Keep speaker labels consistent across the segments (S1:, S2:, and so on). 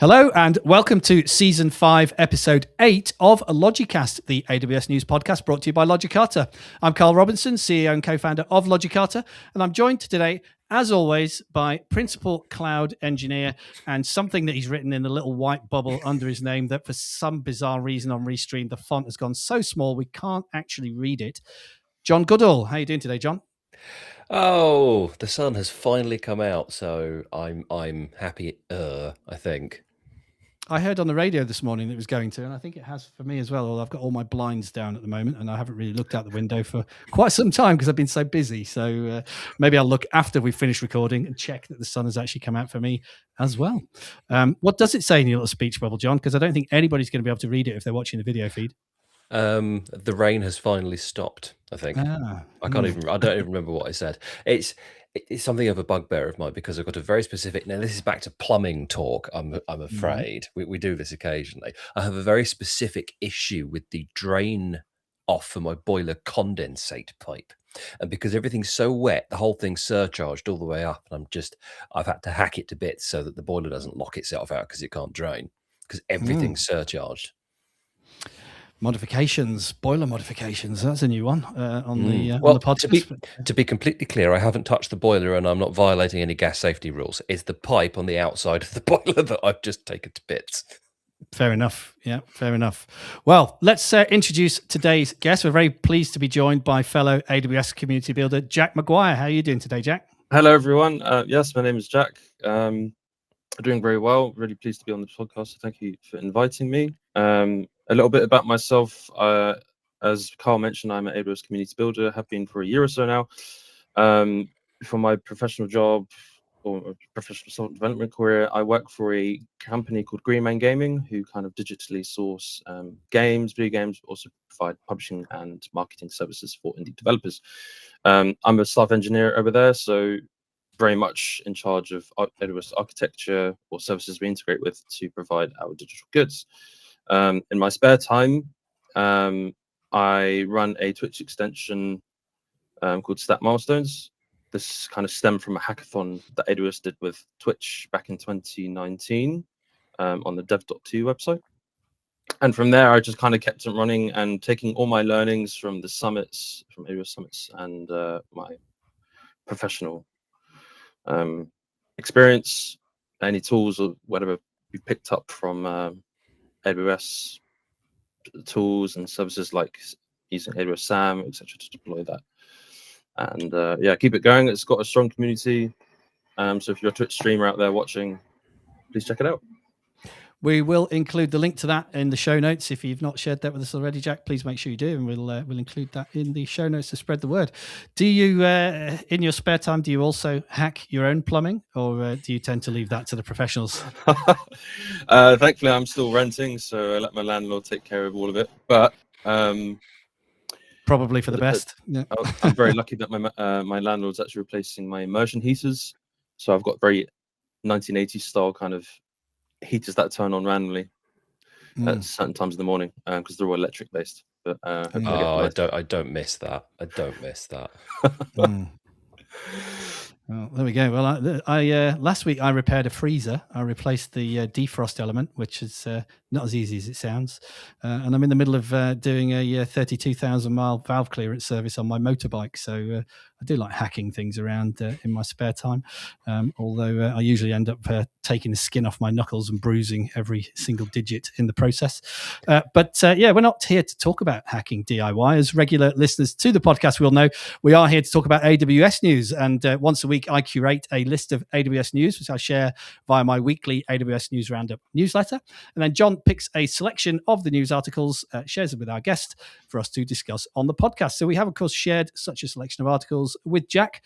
S1: Hello and welcome to Season 5, Episode 8 of Logicast, the AWS News podcast brought to you by Logicata. I'm Carl Robinson, CEO and co-founder of Logicata, and I'm joined today, as always, by Principal Cloud Engineer and something that he's written in a little white bubble under his name that for some bizarre reason on Restream, the font has gone so small we can't actually read it. John Goodall, how are you doing today, John?
S2: Oh, the sun has finally come out, so I'm happy. I think.
S1: I heard on the radio this morning it was going to, and I think it has for me as well. Although I've got all my blinds down at the moment, and I haven't really looked out the window for quite some time because I've been so busy. So maybe I'll look after we finish recording and check that the sun has actually come out for me as well. What does it say in your little speech bubble, John? Because I don't think anybody's going to be able to read it if they're watching the video feed.
S2: The rain has finally stopped. I think. I don't even remember what I said. It's something of a bugbear of mine because I've got a very specific. Now this is back to plumbing talk. I'm afraid we do this occasionally. I have a very specific issue with the drain off for my boiler condensate pipe, and because everything's so wet, the whole thing's surcharged all the way up, and I've had to hack it to bits so that the boiler doesn't lock itself out because it can't drain because everything's surcharged.
S1: Boiler modifications. That's a new one on the podcast.
S2: To be completely clear, I haven't touched the boiler and I'm not violating any gas safety rules. It's the pipe on the outside of the boiler that I've just taken to bits.
S1: Fair enough. Yeah, fair enough. Well, let's introduce today's guest. We're very pleased to be joined by fellow AWS community builder, Jack Maguire. How are you doing today, Jack?
S3: Hello, everyone. Yes, my name is Jack. I'm doing very well. Really pleased to be on the podcast. So thank you for inviting me. A little bit about myself. As Carl mentioned, I'm an AWS community builder, have been for a year or so now. For my professional job or professional software development career, I work for a company called Green Man Gaming, who kind of digitally source video games, also provide publishing and marketing services for indie developers. I'm a staff engineer over there, so very much in charge of AWS architecture or services we integrate with to provide our digital goods. In my spare time, I run a Twitch extension called Stat Milestones. This kind of stemmed from a hackathon that AWS did with Twitch back in 2019 on the dev.to website. And from there, I just kind of kept it running and taking all my learnings from the summits, from AWS summits, and my professional experience, any tools or whatever we picked up from AWS tools and services like using AWS SAM, etc., to deploy that. And keep it going. It's got a strong community. So if you're a Twitch streamer out there watching, please check it out.
S1: We will include the link to that in the show notes. If you've not shared that with us already, Jack, please make sure you do, and we'll include that in the show notes to spread the word. Do you, in your spare time, do you also hack your own plumbing, or do you tend to leave that to the professionals?
S3: Thankfully, I'm still renting, so I let my landlord take care of all of it. But
S1: probably for the best. Yeah.
S3: I'm very lucky that my landlord's actually replacing my immersion heaters, so I've got very 1980s style kind of heaters that turn on randomly at certain times in the morning because they're all electric based. But
S2: I don't miss that. I don't miss that.
S1: Well, there we go. Well, I last week I repaired a freezer. I replaced the defrost element, which is not as easy as it sounds. And I'm in the middle of doing a 32,000 mile valve clearance service on my motorbike. So I do like hacking things around in my spare time. Although I usually end up taking the skin off my knuckles and bruising every single digit in the process. But we're not here to talk about hacking DIY. As regular listeners to the podcast will know, we are here to talk about AWS news. And once a week, I curate a list of AWS news, which I share via my weekly AWS News Roundup newsletter. And then John picks a selection of the news articles, shares them with our guest for us to discuss on the podcast. So we have, of course, shared such a selection of articles with Jack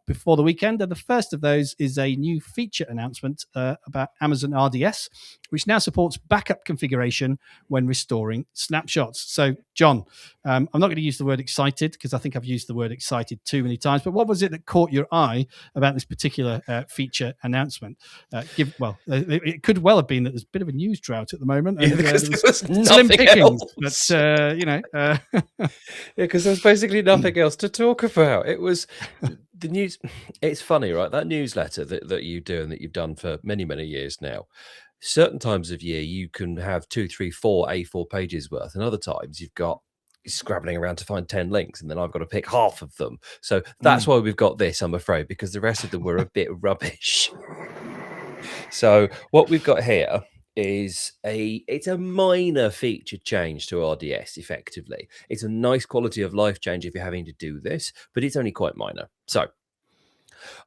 S1: before the weekend. And the first of those is a new feature announcement about Amazon RDS, which now supports backup configuration when restoring snapshots. So, John, I'm not going to use the word excited because I think I've used the word excited too many times, but what was it that caught your eye about this particular feature annannouement? It could well have been that there's a bit of a news drought at the moment. And,
S2: because there was slim pickings,
S1: but
S2: because there's basically nothing else to talk about. It was the news, it's funny, right? That newsletter that you do and that you've done for many, many years now, certain times of year you can have 2, 3, 4 A4 pages worth, and other times you've got scrabbling around to find 10 links, and then I've got to pick half of them. So that's why we've got this, I'm afraid, because the rest of them were a bit rubbish. So what we've got here is it's a minor feature change to RDS. Effectively, it's a nice quality of life change if you're having to do this, but it's only quite minor. So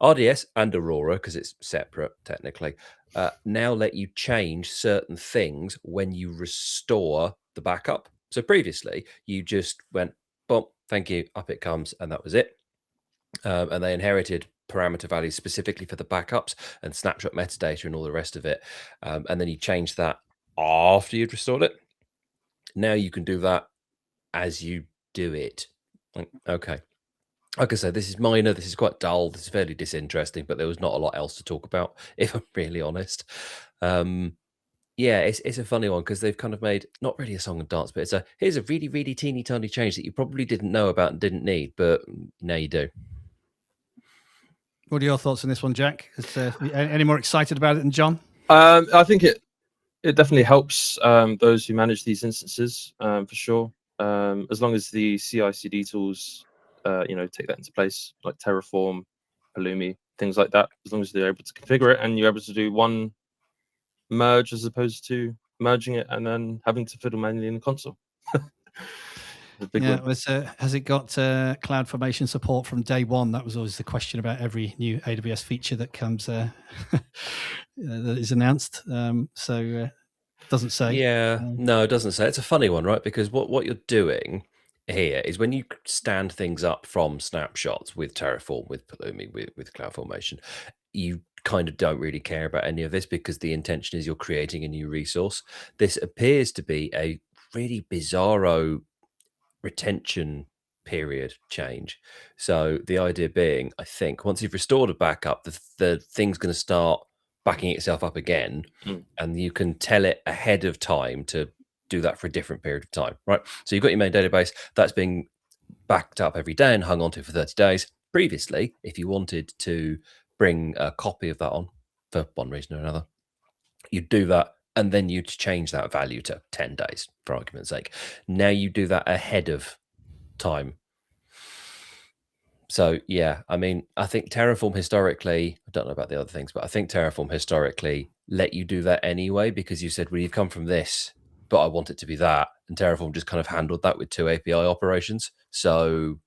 S2: RDS and Aurora, because it's separate technically, now let you change certain things when you restore the backup. So previously you just went, boom, thank you, up it comes, and that was it. And they inherited parameter values specifically for the backups and snapshot metadata and all the rest of it. And then you change that after you'd restored it. Now you can do that as you do it. Okay. Like I said, this is minor, this is quite dull, this is fairly disinteresting, but there was not a lot else to talk about, if I'm really honest. Yeah, it's a funny one because they've kind of made not really a song and dance, but here's a really, really teeny tiny change that you probably didn't know about and didn't need, but now you do.
S1: What are your thoughts on this one, Jack? Any more excited about it than John?
S3: I think it definitely helps those who manage these instances for sure. As long as the CI/CD tools, take that into place, like Terraform, Pulumi, things like that. As long as they're able to configure it and you're able to do one merge as opposed to merging it and then having to fiddle manually in the console.
S1: Has it got CloudFormation support from day one? That was always the question about every new AWS feature that comes that is announced. Doesn't say.
S2: Yeah, no, it doesn't say. It's a funny one, right? Because what you're doing here is when you stand things up from snapshots with Terraform, with Pulumi, with CloudFormation, you kind of don't really care about any of this because the intention is you're creating a new resource. This appears to be a really bizarro retention period change. So the idea being, I think, once you've restored a backup, the thing's going to start backing itself up again, and you can tell it ahead of time to do that for a different period of time, right? So you've got your main database that's being backed up every day and hung onto for 30 days. Previously, if you wanted to bring a copy of that on for one reason or another, you'd do that and then you'd change that value to 10 days, for argument's sake. Now you do that ahead of time. So, yeah, I mean, I think Terraform historically, I don't know about the other things, but I think Terraform historically let you do that anyway because you said, well, you've come from this, but I want it to be that. And Terraform just kind of handled that with 2 API operations. So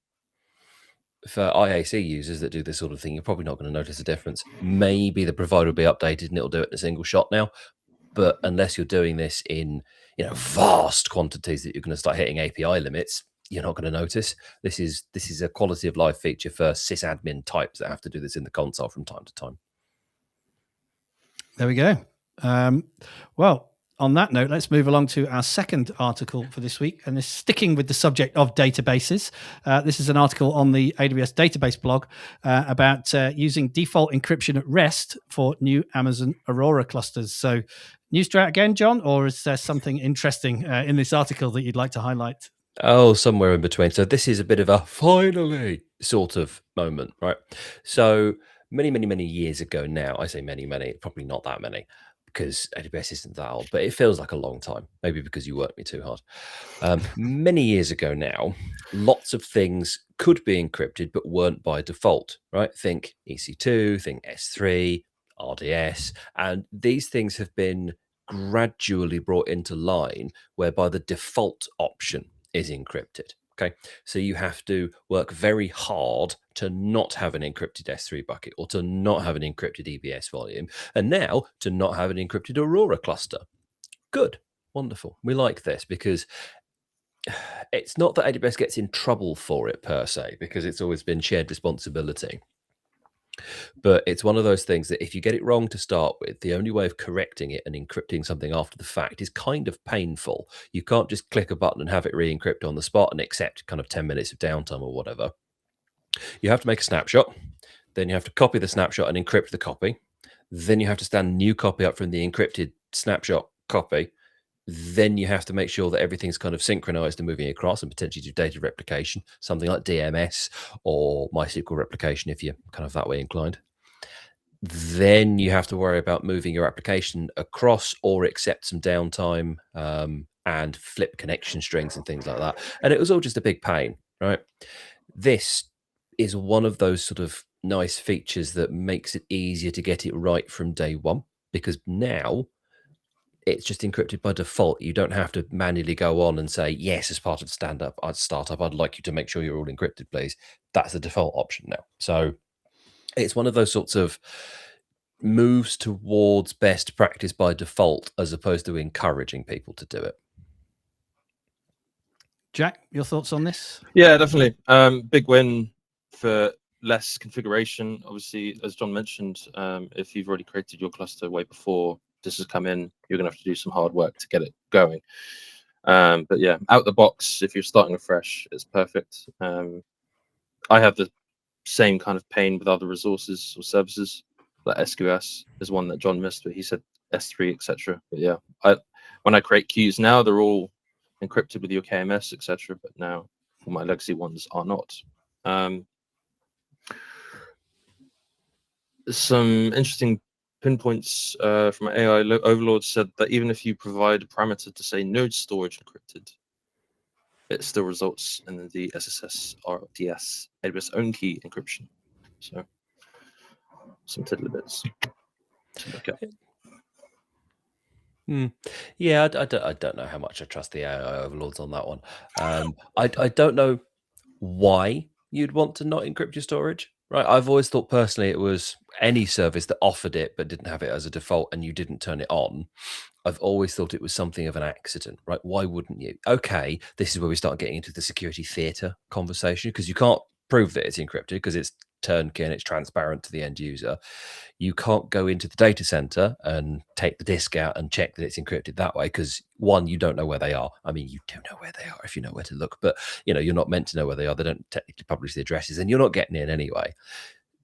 S2: for IAC users that do this sort of thing, you're probably not going to notice a difference. Maybe the provider will be updated and it'll do it in a single shot now. But unless you're doing this in vast quantities that you're going to start hitting API limits, you're not going to notice. This is a quality of life feature for sysadmin types that have to do this in the console from time to time.
S1: There we go. Well, on that note, let's move along to our second article for this week, and it's sticking with the subject of databases. This is an article on the AWS database blog about using default encryption at rest for new Amazon Aurora clusters. So, news drought again, John, or is there something interesting in this article that you'd like to highlight?
S2: Oh, somewhere in between. So this is a bit of a finally sort of moment, right? So many, many, many years ago now, I say many, probably not that many, because AWS isn't that old, but it feels like a long time, maybe because you worked me too hard. Many years ago now, lots of things could be encrypted, but weren't by default, right? Think EC2, think S3, RDS, and these things have been gradually brought into line whereby the default option is encrypted. Okay, so you have to work very hard to not have an encrypted S3 bucket or to not have an encrypted EBS volume, and now to not have an encrypted Aurora cluster. Good, wonderful. We like this because it's not that AWS gets in trouble for it per se, because it's always been shared responsibility. But it's one of those things that if you get it wrong to start with, the only way of correcting it and encrypting something after the fact is kind of painful. You can't just click a button and have it re-encrypt on the spot and accept kind of 10 minutes of downtime or whatever. You have to make a snapshot. Then you have to copy the snapshot and encrypt the copy. Then you have to stand a new copy up from the encrypted snapshot copy. Then you have to make sure that everything's kind of synchronized and moving across, and potentially do data replication, something like DMS or MySQL replication if you're kind of that way inclined. Then you have to worry about moving your application across or accept some downtime and flip connection strings and things like that. And it was all just a big pain, right? This is one of those sort of nice features that makes it easier to get it right from day one, because now it's just encrypted by default. You don't have to manually go on and say, yes, as part of startup, I'd like you to make sure you're all encrypted, please. That's the default option now. So it's one of those sorts of moves towards best practice by default, as opposed to encouraging people to do it.
S1: Jack, your thoughts on this?
S3: Yeah, definitely. Big win for less configuration. Obviously, as John mentioned, if you've already created your cluster way before this has come in, you're going to have to do some hard work to get it going. But yeah, out the box, if you're starting afresh, it's perfect. I have the same kind of pain with other resources or services. Like SQS is one that John missed, but he said S3, etc. But yeah, when I create queues now, they're all encrypted with your KMS, etc. But now all my legacy ones are not. Some interesting pinpoints from AI Overlord said that even if you provide a parameter to say node storage encrypted, it still results in the SSS RDS AWS own key encryption. So some tidbits to look at.
S2: Yeah, I don't know how much I trust the AI overlords on that one. I don't know why you'd want to not encrypt your storage, right? I've always thought personally it was any service that offered it but didn't have it as a default and you didn't turn it on. I've always thought it was something of an accident, right? Why wouldn't you? Okay, this is where we start getting into the security theater conversation, because you can't prove that it's encrypted because it's turnkey and it's transparent to the end user. You can't go into the data center and take the disk out and check that it's encrypted that way, because one, you don't know where they are. I mean, you do know where they are if you know where to look, but you're not meant to know where they are. They don't technically publish the addresses, and you're not getting in anyway.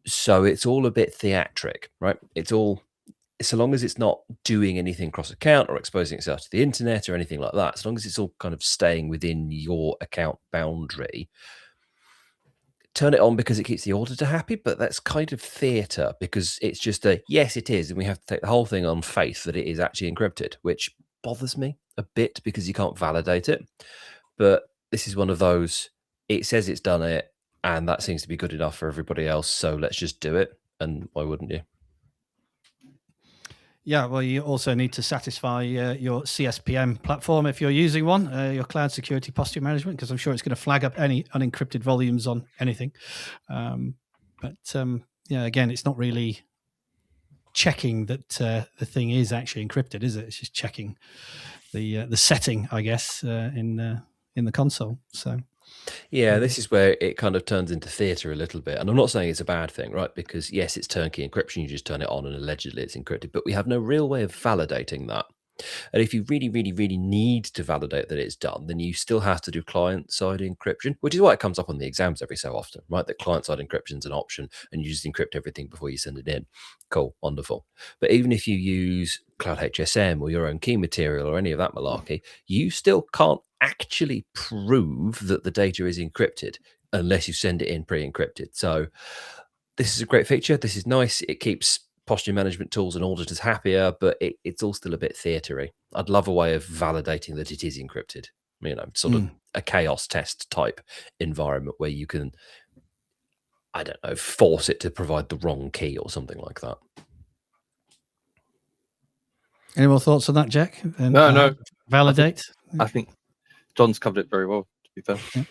S2: So it's all a bit theatric, right? It's all, so long as it's not doing anything cross account or exposing itself to the internet or anything like that, as long as it's all kind of staying within your account boundary, turn it on because it keeps the auditor happy. But that's kind of theater, because it's just a yes, it is, and we have to take the whole thing on faith that it is actually encrypted, which bothers me a bit because you can't validate it. But this is one of those, it says it's done it, and that seems to be good enough for everybody else, so let's just do it. And why wouldn't you?
S1: Yeah, well, you also need to satisfy your CSPM platform if you're using one, your cloud security posture management, because I'm sure it's going to flag up any unencrypted volumes on anything. Yeah, again, it's not really checking that the thing is actually encrypted, is it? It's just checking the setting, I guess, in the console. So.
S2: Yeah, this is where it kind of turns into theatre a little bit. And I'm not saying it's a bad thing, right? Because yes, it's turnkey encryption. You just turn it on and allegedly it's encrypted, but we have no real way of validating that. And if you really, really, really need to validate that it's done, then you still have to do client-side encryption, which is why it comes up on the exams every so often, right? That client-side encryption is an option and you just encrypt everything before you send it in. Cool, wonderful. But even if you use Cloud HSM or your own key material or any of that malarkey, you still can't actually prove that the data is encrypted unless you send it in pre-encrypted. So this is a great feature. This is nice. It keeps posture management tools and auditors happier, but it's all still a bit theatery. I'd love a way of validating that it is encrypted, sort of a chaos test type environment where you can, I don't know, force it to provide the wrong key or something like that.
S1: Any more thoughts on that, Jack?
S3: No.
S1: Validate?
S3: I think John's covered it very well, to be fair.
S1: Yeah.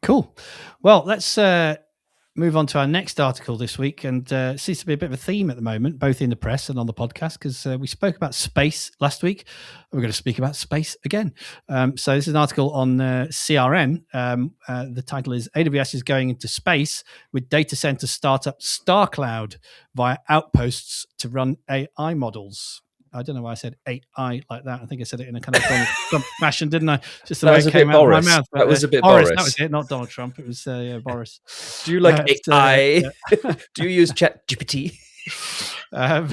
S1: Cool. Well, let's move on to our next article this week, and it seems to be a bit of a theme at the moment, both in the press and on the podcast, because we spoke about space last week. We're going to speak about space again. So this is an article on CRN. The title is AWS is going into space with data center startup StarCloud via Outposts to run AI models. I don't know why I said AI like that. I think I said it in a kind of Donald Trump fashion, didn't I? Just the way it came out of my mouth.
S2: That was a bit Boris.
S1: That was it, not Donald Trump. It was Boris.
S2: Do you like AI? Do you use ChatGPT?
S1: Yeah,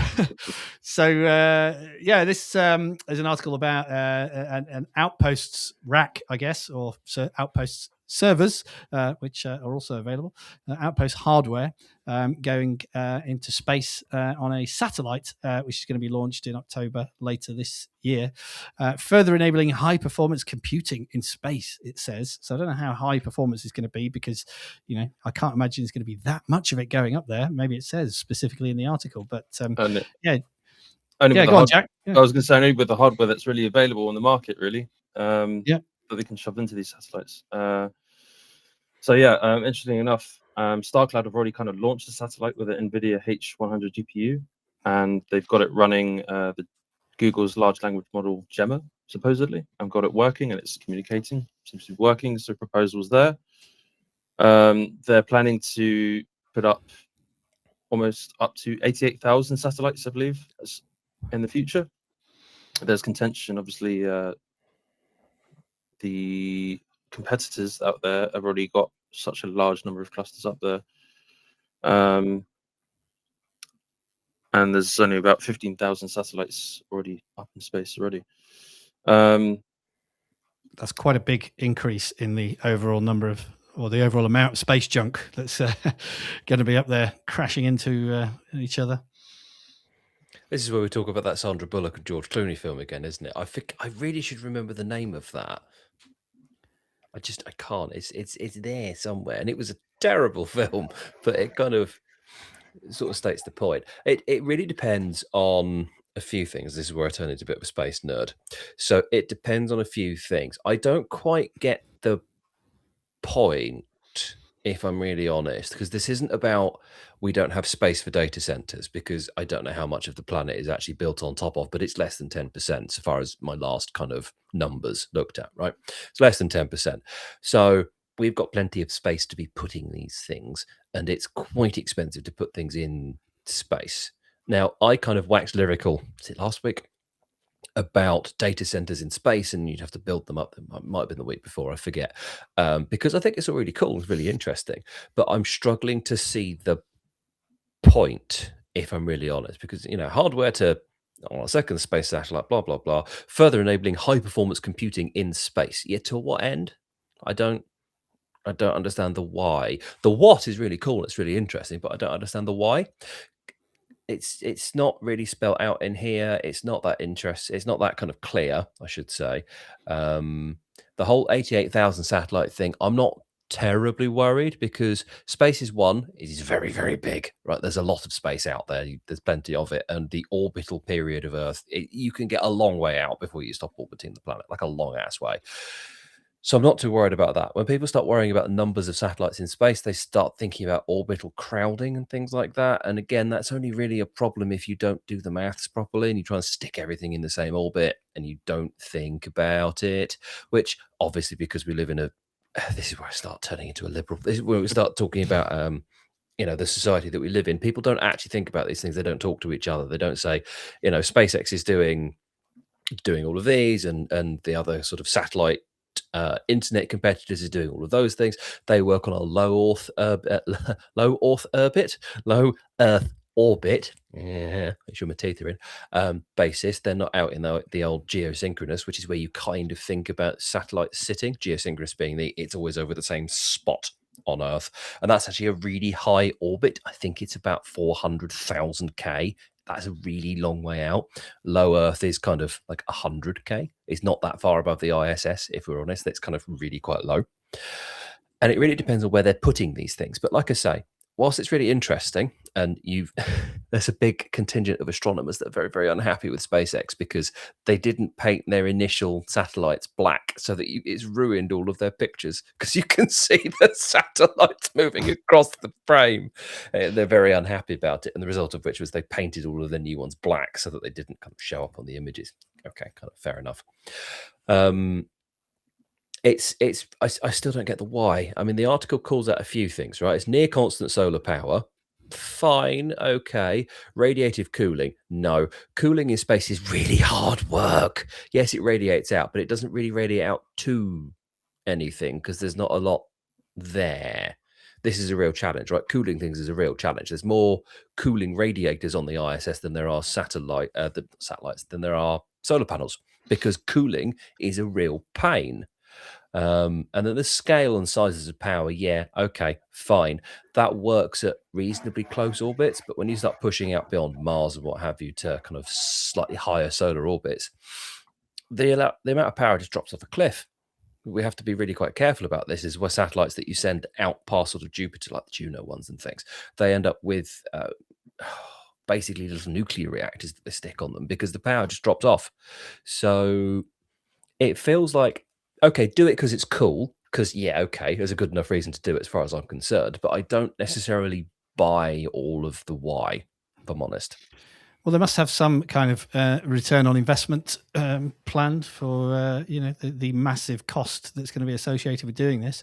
S1: this is an article about an Outposts rack, I guess, or Outposts servers, which are also available. Outpost hardware going into space on a satellite, which is going to be launched in October later this year, further enabling high performance computing in space, it says. So I don't know how high performance is going to be, because I can't imagine it's going to be that much of it going up there. Maybe it says specifically in the article, but yeah.
S3: Only
S1: Yeah,
S3: with
S1: go on, Jack. Yeah.
S3: I was going to say, only with the hardware that's really available on the market, really,
S1: Yeah.
S3: that they can shove into these satellites. So yeah, interesting enough, StarCloud have already kind of launched a satellite with an NVIDIA H100 GPU, and they've got it running the Google's large language model Gemma, supposedly, and got it working, and it's communicating. Seems to be working. So proposals there. They're planning to put up almost up to 88,000 satellites, I believe, in the future. There's contention, obviously. The competitors out there have already got such a large number of clusters up there, and there's only about 15,000 satellites already up in space already.
S1: That's quite a big increase in the overall number of, or the overall amount of space junk that's going to be up there crashing into each other.
S2: This is where we talk about that Sandra Bullock and George Clooney film again, isn't it? I think I really should remember the name of that. I can't. It's there somewhere, and it was a terrible film, but it kind of sort of states the point. It really depends on a few things. This is where I turn into a bit of a space nerd. So it depends on a few things. I don't quite get the point, if I'm really honest, because this isn't about we don't have space for data centers, because I don't know how much of the planet is actually built on top of, but it's less than 10% so far as my last kind of numbers looked at, right? It's less than 10%. So we've got plenty of space to be putting these things, and it's quite expensive to put things in space. Now, I kind of waxed lyrical, was it last week, about data centers in space, and you'd have to build them up. It might have been the week before, I forget, because I think it's all really cool. It's really interesting, but I'm struggling to see the point, if I'm really honest, because hardware to on a second space satellite, blah blah blah, further enabling high performance computing in space. Yeah, to what end? I don't understand the why. The what is really cool. It's really interesting, but I don't understand the why. It's not really spelled out in here. It's not that interesting. It's not that kind of clear, I should say. The whole 88,000 satellite thing, I'm not terribly worried, because space is very, very big, right? There's a lot of space out there. There's plenty of it. And the orbital period of Earth, you can get a long way out before you stop orbiting the planet, like a long ass way. So I'm not too worried about that. When people start worrying about the numbers of satellites in space, they start thinking about orbital crowding and things like that. And again, that's only really a problem if you don't do the maths properly and you try and stick everything in the same orbit and you don't think about it, which obviously, because we live in this is where I start turning into a liberal. This is where we start talking about, the society that we live in. People don't actually think about these things. They don't talk to each other. They don't say, SpaceX is doing all of these, and the other sort of satellite internet competitors is doing all of those things. They work on a low Earth orbit. Yeah, make sure my teeth are in. Basis. They're not out in the old geosynchronous, which is where you kind of think about satellites sitting. Geosynchronous being it's always over the same spot on Earth, and that's actually a really high orbit. I think it's about 400,000 K. That's a really long way out. Low Earth is kind of like 100K. It's not that far above the ISS, if we're honest. That's kind of really quite low. And it really depends on where they're putting these things. But like I say, whilst it's really interesting, and there's a big contingent of astronomers that are very, very unhappy with SpaceX because they didn't paint their initial satellites black, so that it's ruined all of their pictures, because you can see the satellites moving across the frame. They're very unhappy about it, and the result of which was they painted all of their new ones black so that they didn't kind of show up on the images. Okay, kind of fair enough. I still don't get the why. I mean, the article calls out a few things, right? It's near constant solar power. Fine, okay. Radiative cooling, no. Cooling in space is really hard work. Yes, it radiates out, but it doesn't really radiate out to anything, because there's not a lot there. this is a real challenge, right? Cooling things is a real challenge. There's more cooling radiators on the ISS than there are satellites than there are solar panels, because cooling is a real pain. And then the scale and sizes of power, yeah, okay, fine. That works at reasonably close orbits, but when you start pushing out beyond Mars and what have you to kind of slightly higher solar orbits, the amount of power just drops off a cliff. We have to be really quite careful about this, is where satellites that you send out past sort of Jupiter, like the Juno ones and things, they end up with basically little nuclear reactors that they stick on them, because the power just drops off. So it feels like, okay, do it because it's cool, because, yeah, okay, there's a good enough reason to do it as far as I'm concerned, but I don't necessarily buy all of the why, if I'm honest.
S1: Well, they must have some kind of return on investment planned for the massive cost that's going to be associated with doing this.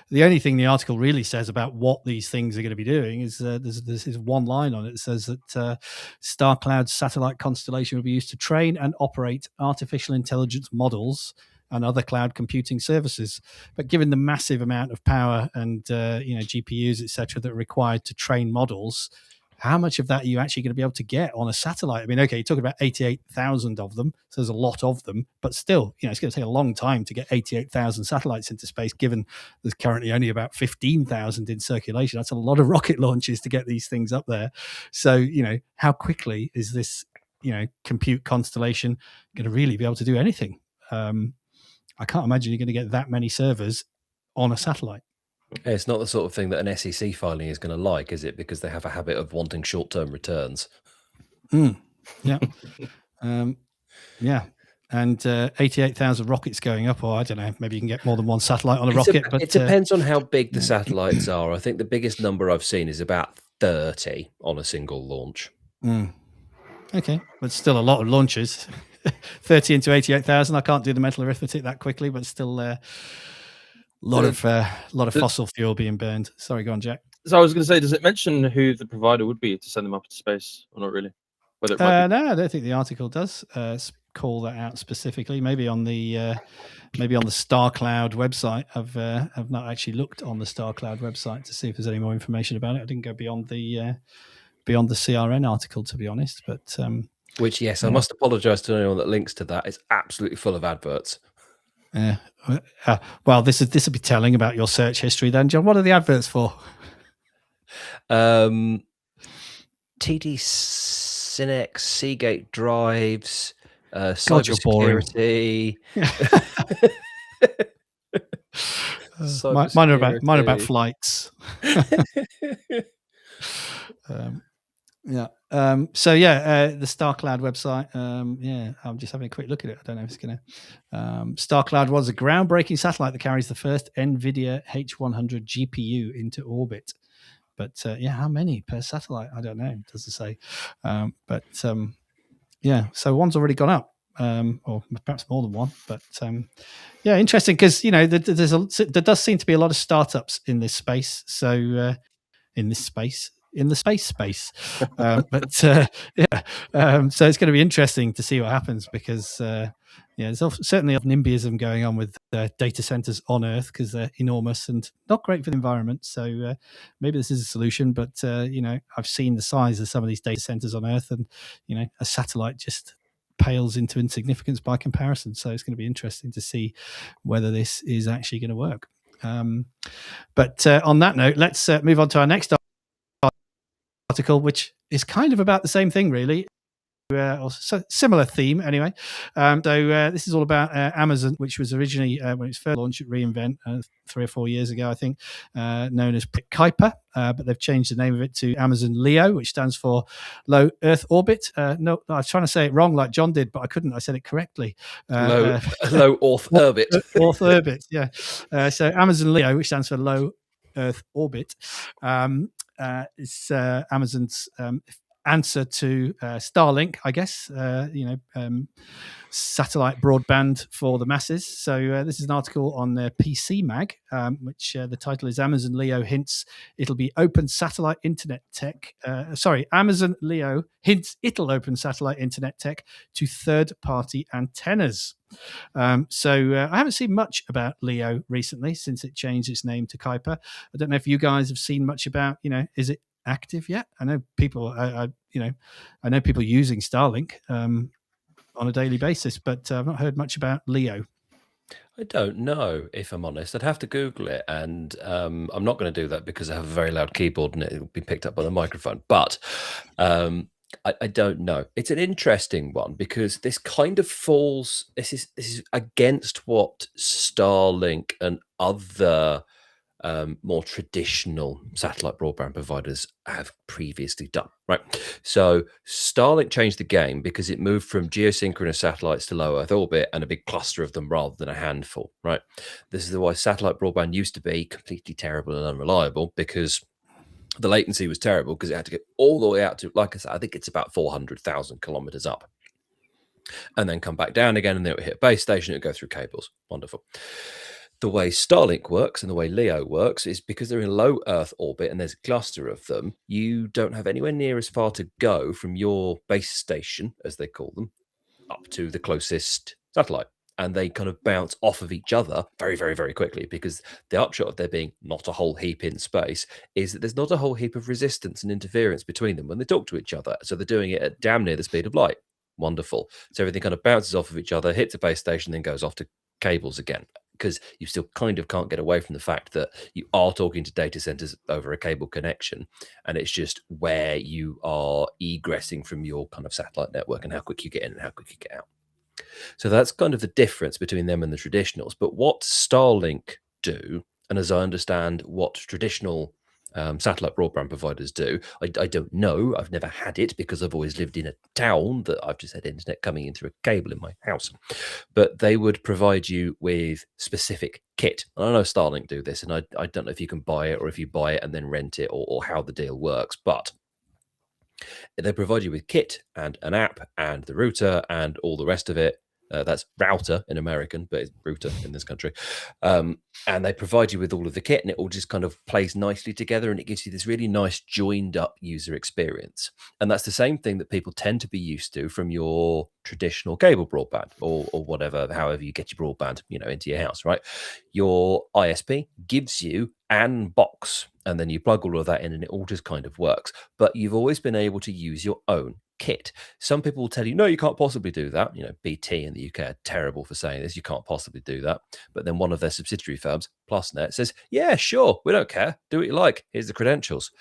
S1: The only thing the article really says about what these things are going to be doing is there's one line on it that says that StarCloud's satellite constellation will be used to train and operate artificial intelligence models and other cloud computing services. But given the massive amount of power and GPUs, etc., that are required to train models, how much of that are you actually going to be able to get on a satellite? I mean, okay, you're talking about 88,000 of them, so there's a lot of them, but still, it's going to take a long time to get 88,000 satellites into space, given there's currently only about 15,000 in circulation. That's a lot of rocket launches to get these things up there. So, how quickly is this, compute constellation going to really be able to do anything? I can't imagine you're going to get that many servers on a satellite.
S2: It's not the sort of thing that an SEC filing is going to like, is it? Because they have a habit of wanting short-term returns.
S1: Yeah. Yeah. And 88,000 rockets going up, or I don't know, maybe you can get more than one satellite on a rocket. But
S2: it depends on how big the satellites are. I think the biggest number I've seen is about 30 on a single launch.
S1: Okay, but still a lot of launches. 30 into 88,000. I can't do the mental arithmetic that quickly, but still a lot of fossil fuel being burned. Sorry, go on, Jack.
S3: So I was going to say, does it mention who the provider would be to send them up into space, or not really?
S1: No, I don't think the article does call that out specifically. Maybe on the StarCloud website. I've not actually looked on the StarCloud website to see if there's any more information about it. I didn't go beyond the CRN article, to be honest. But
S2: which, yes, I must apologise to anyone that links to that. It's absolutely full of adverts.
S1: Well, this will be telling about your search history then, John. What are the adverts for?
S2: TD Synex, Seagate drives, cybersecurity.
S1: Mine are about flights. Yeah. The StarCloud website. I'm just having a quick look at it. I don't know if it's going to. StarCloud was a groundbreaking satellite that carries the first NVIDIA H100 GPU into orbit. But how many per satellite? I don't know. It doesn't say. So one's already gone up, or perhaps more than one. But interesting, because there does seem to be a lot of startups in this space. So in the space. So it's going to be interesting to see what happens, because there's certainly a NIMBYism going on with data centers on Earth, because they're enormous and not great for the environment. So maybe this is a solution, but I've seen the size of some of these data centers on Earth, and a satellite just pales into insignificance by comparison. So it's going to be interesting to see whether this is actually going to work. But on that note, let's move on to our next article, which is kind of about the same thing, really. Or similar theme anyway. This is all about Amazon, which was originally when it was first launched at reInvent 3 or 4 years ago, I think, known as Kuiper, but they've changed the name of it to Amazon Leo, which stands for Low Earth Orbit. No, I was trying to say it wrong like John did, but I couldn't. I said it correctly.
S2: Low Earth Orbit.
S1: Earth Orbit, yeah. So Amazon Leo, which stands for Low Earth Orbit, it's Amazon's answer to Starlink, I guess. Satellite broadband for the masses. So this is an article on PC Mag, which the title is Amazon Leo hints it'll be open satellite internet tech. Amazon Leo hints it'll open satellite internet tech to third-party antennas. So I haven't seen much about Leo recently since it changed its name to Kuiper. I don't know if you guys have seen much about, is it active yet? I know people, I know people using Starlink on a daily basis, but I've not heard much about Leo.
S2: I don't know, if I'm honest. I'd have to Google it, and I'm not going to do that because I have a very loud keyboard and it'll be picked up by the microphone. But I don't know. It's an interesting one because this kind of falls. This is against what Starlink and other more traditional satellite broadband providers have previously done, right? So Starlink changed the game because it moved from geosynchronous satellites to low Earth orbit and a big cluster of them rather than a handful, right? This is why satellite broadband used to be completely terrible and unreliable, because the latency was terrible because it had to get all the way out to, like I said, I think it's about 400,000 kilometers up and then come back down again, and then it would hit a base station, it would go through cables. Wonderful. The way Starlink works and the way Leo works is because they're in low Earth orbit and there's a cluster of them, you don't have anywhere near as far to go from your base station, as they call them, up to the closest satellite. And they kind of bounce off of each other very, very, very quickly, because the upshot of there being not a whole heap in space is that there's not a whole heap of resistance and interference between them when they talk to each other. So they're doing it at damn near the speed of light. Wonderful. So everything kind of bounces off of each other, hits a base station, then goes off to cables again, because you still kind of can't get away from the fact that you are talking to data centers over a cable connection, and it's just where you are egressing from your kind of satellite network and how quick you get in and how quick you get out. So that's kind of the difference between them and the traditionals. But what Starlink do, and as I understand what traditional satellite broadband providers do, I don't know. I've never had it because I've always lived in a town that I've just had internet coming in through a cable in my house. But they would provide you with specific kit. And I know Starlink do this, and I don't know if you can buy it or if you buy it and then rent it, or how the deal works. But they provide you with kit and an app and the router and all the rest of it. That's router in American, but it's router in this country. And they provide you with all of the kit, and it all just kind of plays nicely together, and it gives you this really nice joined up user experience. And that's the same thing that people tend to be used to from your traditional cable broadband or whatever, however you get your broadband, into your house, right? Your ISP gives you an box, and then you plug all of that in and it all just kind of works. But you've always been able to use your own kit. Some people will tell you, no, you can't possibly do that. BT in the UK are terrible for saying this. You can't possibly do that. But then one of their subsidiary firms, PlusNet, says, yeah, sure, we don't care. Do what you like. Here's the credentials.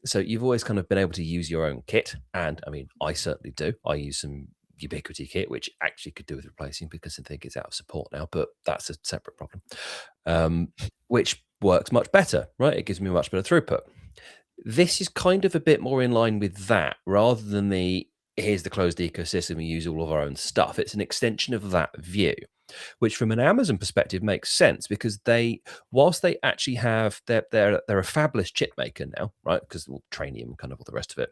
S2: So you've always kind of been able to use your own kit. And I mean, I certainly do. I use some Ubiquity kit, which actually could do with replacing because I think it's out of support now, but that's a separate problem, which works much better, right? It gives me much better throughput. This is kind of a bit more in line with that, rather than here's the closed ecosystem, we use all of our own stuff. It's an extension of that view, which from an Amazon perspective makes sense, because whilst they actually have, they're a fabulous chip maker now, right? Because Trainium and kind of all the rest of it.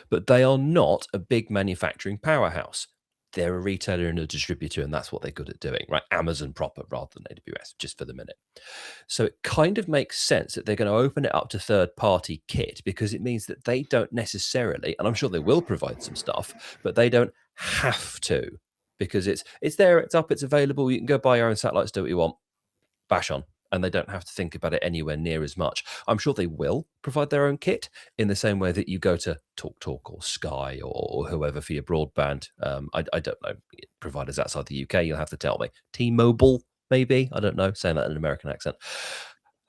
S2: But they are not a big manufacturing powerhouse. They're a retailer and a distributor, and that's what they're good at doing, right? Amazon proper rather than AWS, just for the minute. So it kind of makes sense that they're going to open it up to third-party kit, because it means that they don't necessarily, and I'm sure they will provide some stuff, but they don't have to, because it's there, it's up, it's available. You can go buy your own satellites, do what you want, bash on. And they don't have to think about it anywhere near as much. I'm sure they will provide their own kit in the same way that you go to TalkTalk or Sky or whoever for your broadband. I don't know. Providers outside the UK, you'll have to tell me. T-Mobile, maybe? I don't know. Saying that in an American accent.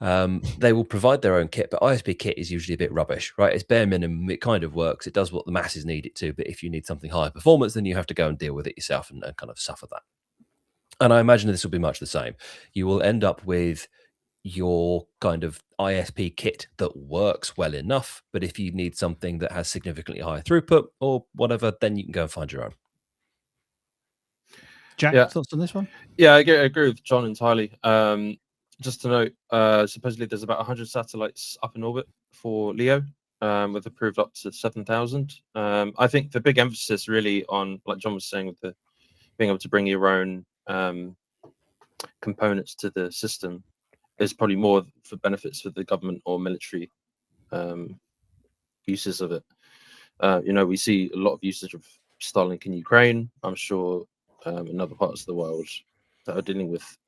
S2: They will provide their own kit, but ISP kit is usually a bit rubbish, right? It's bare minimum. It kind of works. It does what the masses need it to. But if you need something higher performance, then you have to go and deal with it yourself and kind of suffer that. And I imagine this will be much the same. You will end up with your kind of ISP kit that works well enough, but if you need something that has significantly higher throughput or whatever, then you can go and find your own.
S1: Jack, thoughts on this one?
S3: Yeah, I agree with John entirely. Just to note, supposedly there's about 100 satellites up in orbit for Leo. with approved up to 7,000. I think the big emphasis really on, like John was saying, with the being able to bring your own components to the system is probably more for benefits for the government or military uses of it. We see a lot of usage of Starlink in Ukraine. I'm sure in other parts of the world that are dealing with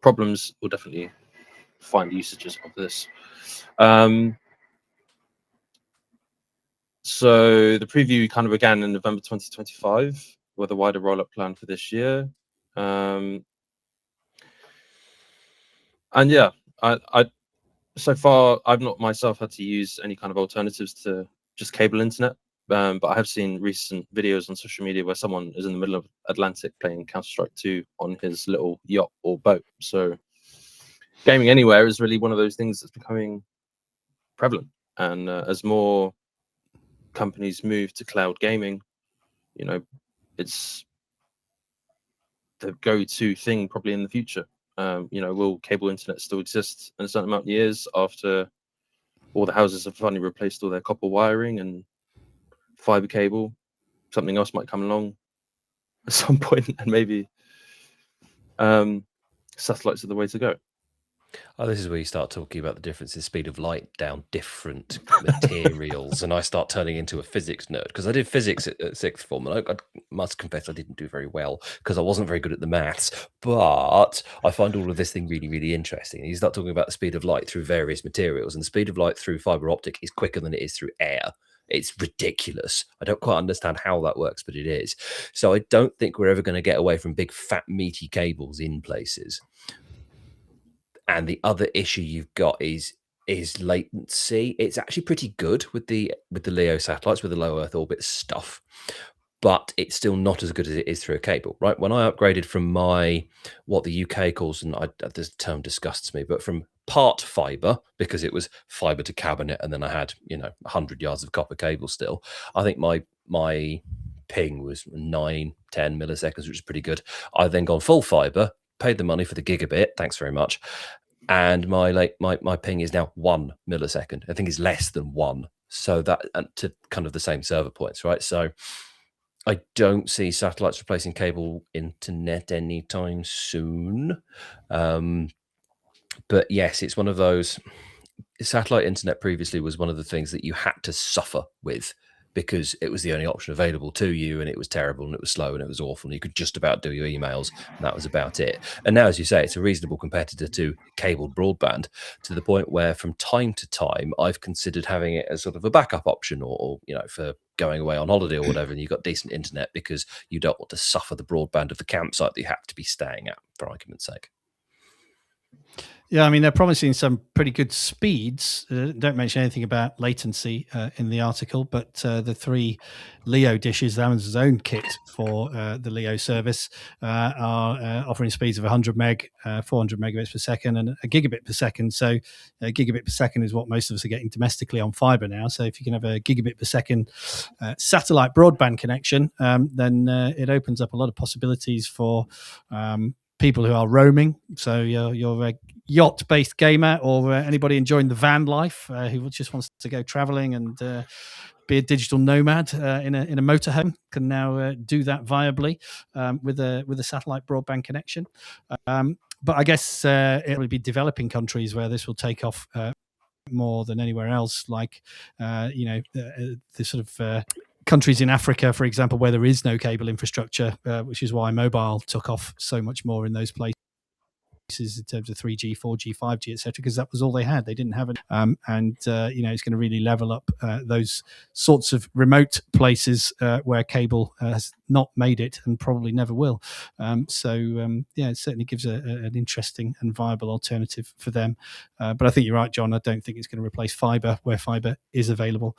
S3: problems will definitely find usages of this. So the preview kind of began in November 2025 with a wider rollout plan for this year. And yeah, I so far I've not myself had to use any kind of alternatives to just cable internet. But I have seen recent videos on social media where someone is in the middle of Atlantic playing Counter-Strike 2 on his little yacht or boat. So gaming anywhere is really one of those things that's becoming prevalent. And as more companies move to cloud gaming, it's the go-to thing probably in the future. Will cable internet still exist in a certain amount of years after all the houses have finally replaced all their copper wiring and fiber cable? Something else might come along at some point, and maybe satellites are the way to go.
S2: Oh, this is where you start talking about the difference in speed of light down different materials, and I start turning into a physics nerd because I did physics at sixth form, and I must confess I didn't do very well because I wasn't very good at the maths. But I find all of this thing really, really interesting. And you start talking about the speed of light through various materials, and the speed of light through fiber optic is quicker than it is through air. It's ridiculous. I don't quite understand how that works, but it is. So I don't think we're ever going to get away from big, fat, meaty cables in places. And the other issue you've got is latency. It's actually pretty good with the LEO satellites, with the low Earth orbit stuff, but it's still not as good as it is through a cable, right? When I upgraded from what the UK calls, and this term disgusts me, but from part fiber, because it was fiber to cabinet, and then I had 100 yards of copper cable still. I think my ping was 9-10 milliseconds, which is pretty good. I then gone full fiber, paid the money for the gigabit, thanks very much, and my ping is now 1 millisecond. I think it's less than 1. So that, and to kind of the same server points, right? So I don't see satellites replacing cable internet anytime soon. But yes, it's one of those. Satellite internet previously was one of the things that you had to suffer with, because it was the only option available to you, and it was terrible, and it was slow, and it was awful, and you could just about do your emails, and that was about it. And now, as you say, it's a reasonable competitor to cabled broadband, to the point where from time to time I've considered having it as sort of a backup option, or for going away on holiday or whatever, and you've got decent internet, because you don't want to suffer the broadband of the campsite that you have to be staying at, for argument's sake.
S1: Yeah, I mean, they're promising some pretty good speeds. Don't mention anything about latency in the article, but the 3 LEO dishes, Amazon's own kit for the LEO service, are offering speeds of 100 meg, 400 megabits per second, and a gigabit per second. So a gigabit per second is what most of us are getting domestically on fiber now. So if you can have a gigabit per second satellite broadband connection, then it opens up a lot of possibilities for people who are roaming. So you're a yacht-based gamer, or anybody enjoying the van life who just wants to go traveling and be a digital nomad in a motorhome, can now do that viably with a satellite broadband connection. But I guess it will be developing countries where this will take off more than anywhere else, like the sort of countries in Africa, for example, where there is no cable infrastructure, which is why mobile took off so much more in those places in terms of 3G, 4G, 5G, etc., because that was all they had. They didn't have it. It's going to really level up those sorts of remote places where cable has not made it and probably never will. It certainly gives an interesting and viable alternative for them. But I think you're right, John. I don't think it's going to replace fiber where fiber is available.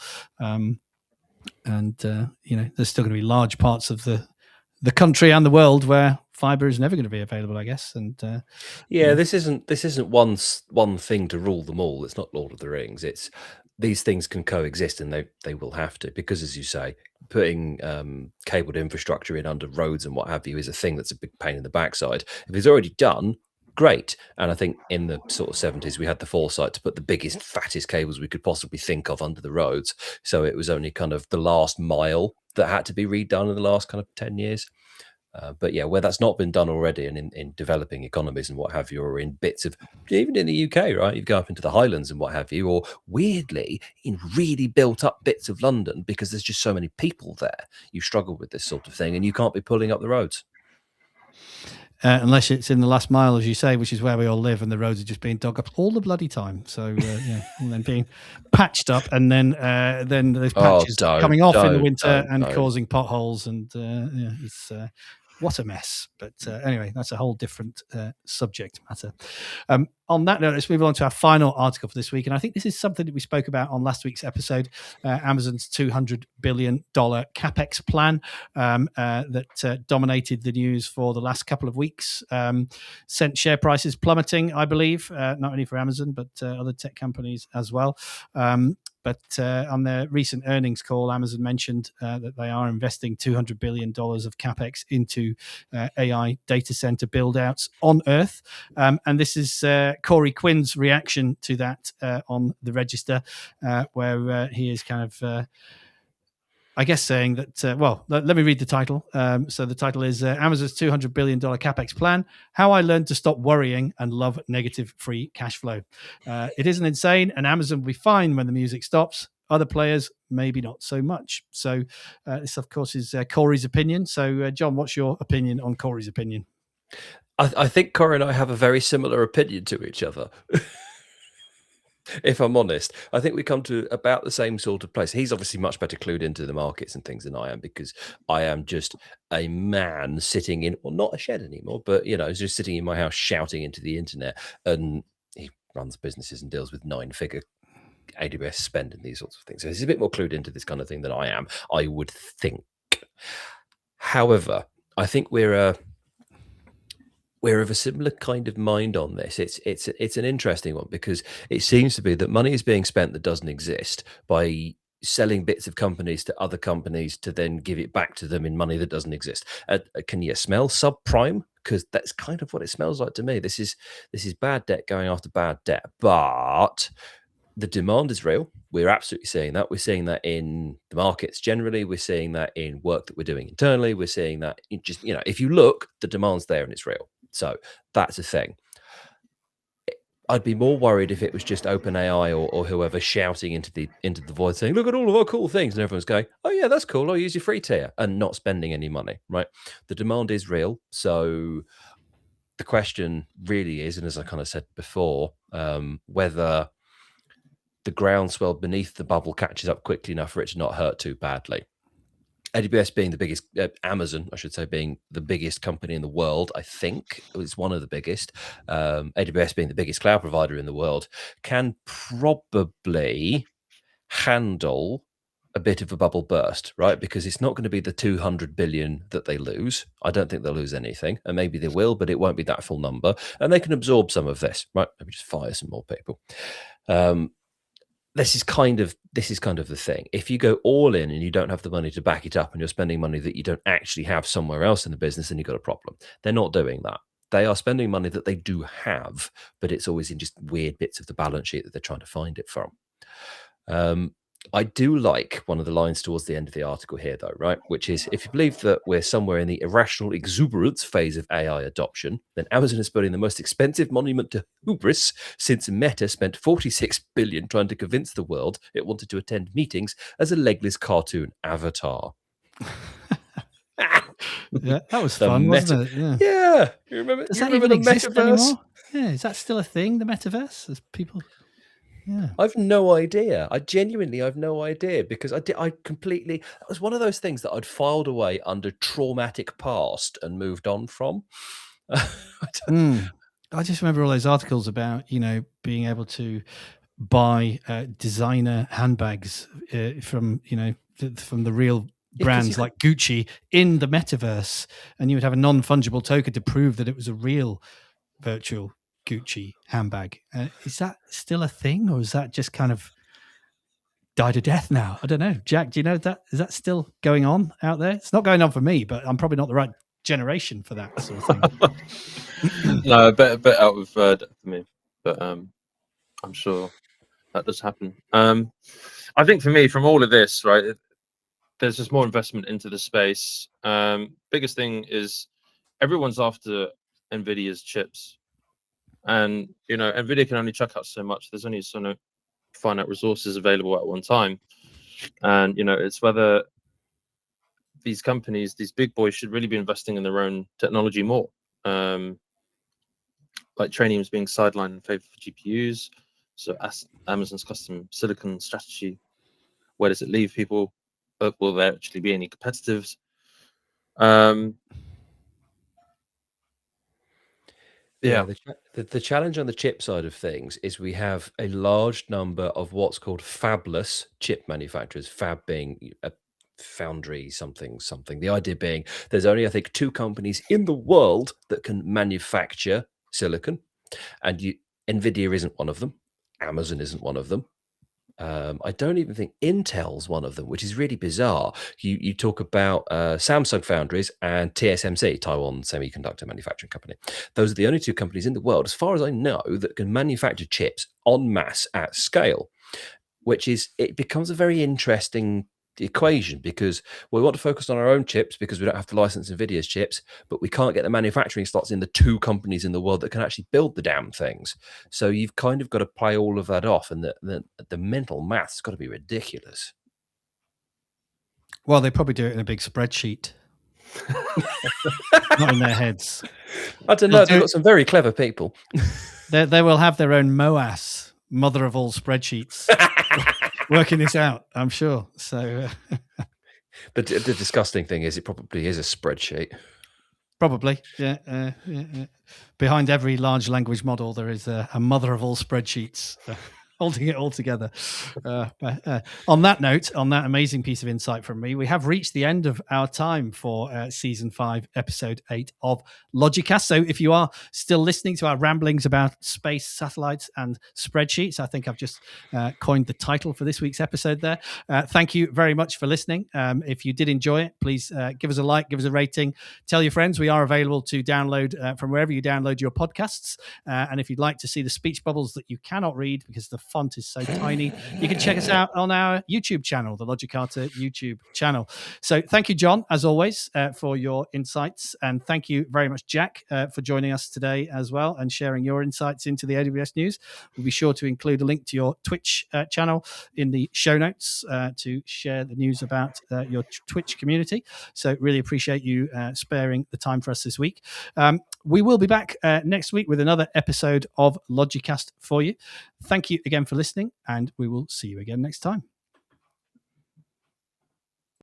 S1: There's still going to be large parts of the country and the world where fiber is never going to be available, I guess. And
S2: this isn't one thing to rule them all. It's not Lord of the Rings. It's these things can coexist, and they will have to, because, as you say, putting cabled infrastructure in under roads and what have you is a thing that's a big pain in the backside. If it's already done, great. And I think in the sort of 70s, we had the foresight to put the biggest, fattest cables we could possibly think of under the roads. So it was only kind of the last mile that had to be redone in the last kind of 10 years. But yeah, where that's not been done already, and in developing economies and what have you, or in bits of, even in the UK, right? You go up into the Highlands and what have you, or weirdly in really built up bits of London, because there's just so many people there. You struggle with this sort of thing, and you can't be pulling up the roads.
S1: Unless it's in the last mile, as you say, which is where we all live, and the roads are just being dug up all the bloody time. So and then being patched up, and then those patches coming off in the winter and causing potholes, and it's what a mess. But anyway, that's a whole different subject matter. On that note, let's move on to our final article for this week. And I think this is something that we spoke about on last week's episode, Amazon's $200 billion Capex plan that dominated the news for the last couple of weeks, sent share prices plummeting, I believe, not only for Amazon, but other tech companies as well. But on their recent earnings call, Amazon mentioned that they are investing $200 billion of CapEx into AI data center build-outs on Earth. And this is Corey Quinn's reaction to that on the Register, where he is kind of... I guess saying that, let me read the title. So the title is Amazon's $200 billion CapEx plan, How I Learned to Stop Worrying and Love Negative Free Cash Flow. It isn't insane, and Amazon will be fine when the music stops. Other players, maybe not so much. So this, of course, is Corey's opinion. So, John, what's your opinion on Corey's opinion?
S2: I think Corey and I have a very similar opinion to each other. If I'm honest, I think we come to about the same sort of place. He's obviously much better clued into the markets and things than I am, because I am just a man sitting in, well, not a shed anymore, but, just sitting in my house shouting into the internet. And he runs businesses and deals with 9-figure AWS spend and these sorts of things. So he's a bit more clued into this kind of thing than I am, I would think. However, I think we're of a similar kind of mind on this. It's an interesting one, because it seems to be that money is being spent that doesn't exist by selling bits of companies to other companies to then give it back to them in money that doesn't exist. Can you smell subprime? Because that's kind of what it smells like to me. This is bad debt going after bad debt, but the demand is real. We're absolutely seeing that. We're seeing that in the markets generally. We're seeing that in work that we're doing internally. We're seeing that in just, if you look, the demand's there and it's real. So that's a thing. I'd be more worried if it was just OpenAI or whoever shouting into the void saying, look at all of our cool things. And everyone's going, oh yeah, that's cool. I'll use your free tier, and not spending any money, right? The demand is real. So the question really is, and as I kind of said before, whether the groundswell beneath the bubble catches up quickly enough for it to not hurt too badly. AWS being the biggest, Amazon, I should say, being the biggest company in the world, I think it's one of the biggest. AWS being the biggest cloud provider in the world, can probably handle a bit of a bubble burst, right? Because it's not going to be the 200 billion that they lose. I don't think they'll lose anything, and maybe they will, but it won't be that full number, and they can absorb some of this, right? Maybe just fire some more people. This is kind of the thing. If you go all in and you don't have the money to back it up, and you're spending money that you don't actually have somewhere else in the business, then you've got a problem. They're not doing that. They are spending money that they do have, but it's always in just weird bits of the balance sheet that they're trying to find it from. I do like one of the lines towards the end of the article here, though, right? Which is, if you believe that we're somewhere in the irrational exuberance phase of AI adoption, then Amazon is building the most expensive monument to hubris since Meta spent $46 billion trying to convince the world it wanted to attend meetings as a legless cartoon avatar.
S1: Yeah, that was fun, wasn't it?
S2: Yeah. You remember?
S1: Does that even exist anymore? Yeah, is that still a thing, the metaverse? As people... Yeah.
S2: I've no idea. I genuinely have no idea, because I completely, that was one of those things that I'd filed away under traumatic past and moved on from.
S1: I just remember all those articles about, being able to buy designer handbags from the real brands like Gucci in the metaverse, and you would have a non-fungible token to prove that it was a real virtual Gucci handbag. Is that still a thing, or is that just kind of died a death now? I don't know. Jack, do you know that? Is that still going on out there? It's not going on for me, but I'm probably not the right generation for that sort of thing.
S3: No, a bit out of depth for me, but I'm sure that does happen. I think for me, from all of this, right, there's just more investment into the space. Biggest thing is everyone's after NVIDIA's chips, and NVIDIA can only chuck out so much. There's only so finite resources available at one time, and it's whether these companies, these big boys, should really be investing in their own technology more. Like Trainium is being sidelined in favor of GPUs. So Amazon's custom silicon strategy, where does it leave people? Will there actually be any competitors?
S2: The challenge on the chip side of things is we have a large number of what's called fabless chip manufacturers, fab being a foundry something. The idea being there's only, I think, 2 companies in the world that can manufacture silicon, and NVIDIA isn't one of them. Amazon isn't one of them. I don't even think Intel's one of them, which is really bizarre. You talk about Samsung Foundries and TSMC, Taiwan Semiconductor Manufacturing Company. Those are the only 2 companies in the world, as far as I know, that can manufacture chips en masse at scale, it becomes a very interesting equation, because we want to focus on our own chips because we don't have to license NVIDIA's chips, but we can't get the manufacturing slots in the 2 companies in the world that can actually build the damn things. So you've kind of got to play all of that off, and the mental math's got to be ridiculous.
S1: Well, they probably do it in a big spreadsheet. Not in their heads.
S2: I don't know. They've got some very clever people.
S1: They will have their own MOAS, mother of all spreadsheets, working this out, I'm sure. So,
S2: but the disgusting thing is, it probably is a spreadsheet.
S1: Probably, yeah. Behind every large language model, there is a mother of all spreadsheets. Holding it all together. On that note, on that amazing piece of insight from me, we have reached the end of our time for Season 5, Episode 8 of Logicast. So if you are still listening to our ramblings about space, satellites, and spreadsheets, I think I've just coined the title for this week's episode there. Thank you very much for listening. If you did enjoy it, please give us a like, give us a rating, tell your friends. We are available to download from wherever you download your podcasts. And if you'd like to see the speech bubbles that you cannot read because the font is so tiny, you can check us out on our YouTube channel, the Logicata YouTube channel. So thank you, John, as always, for your insights, and thank you very much, Jack, for joining us today as well and sharing your insights into the AWS news. We'll be sure to include a link to your Twitch channel in the show notes to share the news about your Twitch community. So really appreciate you sparing the time for us this week. We will be back next week with another episode of Logicast for you. Thank you again for listening, and we will see you again next time.